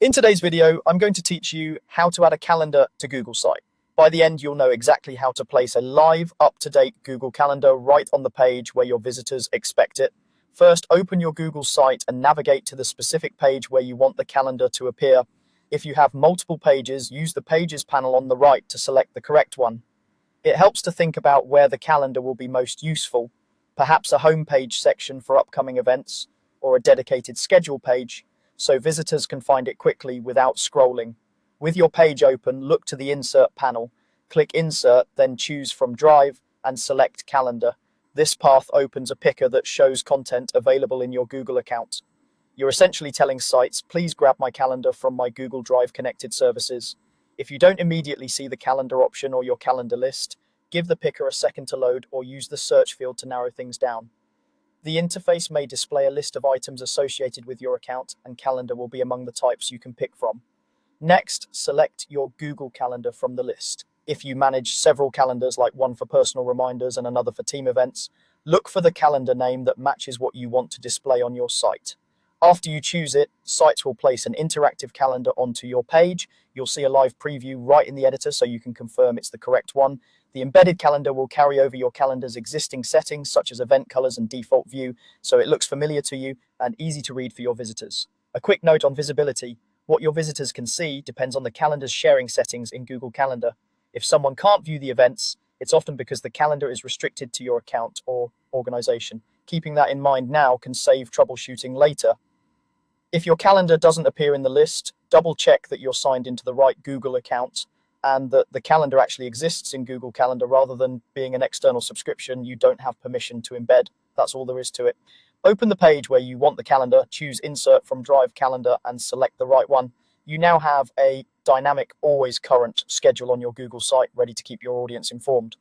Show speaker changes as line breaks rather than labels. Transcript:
In today's video, I'm going to teach you how to add a calendar to Google Site. By the end, you'll know exactly how to place a live, up-to-date Google Calendar right on the page where your visitors expect it. First, open your Google Site and navigate to the specific page where you want the calendar to appear. If you have multiple pages, use the Pages panel on the right to select the correct one. It helps to think about where the calendar will be most useful, perhaps a homepage section for upcoming events, or a dedicated schedule page, so visitors can find it quickly without scrolling. With your page open, look to the Insert panel, click Insert, then choose from Drive and select Calendar. This path opens a picker that shows content available in your Google account. You're essentially telling sites, please grab my calendar from my Google Drive connected services. If you don't immediately see the calendar option or your calendar list, give the picker a second to load or use the search field to narrow things down. The interface may display a list of items associated with your account, and calendar will be among the types you can pick from. Next, select your Google Calendar from the list. If you manage several calendars, like one for personal reminders and another for team events, look for the calendar name that matches what you want to display on your site. After you choose it, sites will place an interactive calendar onto your page. You'll see a live preview right in the editor so you can confirm it's the correct one. The embedded calendar will carry over your calendar's existing settings, such as event colors and default view, so it looks familiar to you and easy to read for your visitors. A quick note on visibility. What your visitors can see depends on the calendar's sharing settings in Google Calendar. If someone can't view the events, it's often because the calendar is restricted to your account or organization. Keeping that in mind now can save troubleshooting later. If your calendar doesn't appear in the list, double check that you're signed into the right Google account and that the calendar actually exists in Google Calendar rather than being an external subscription you don't have permission to embed. That's all there is to it. Open the page where you want the calendar, choose Insert from Drive Calendar and select the right one. You now have a dynamic, always current schedule on your Google site ready to keep your audience informed.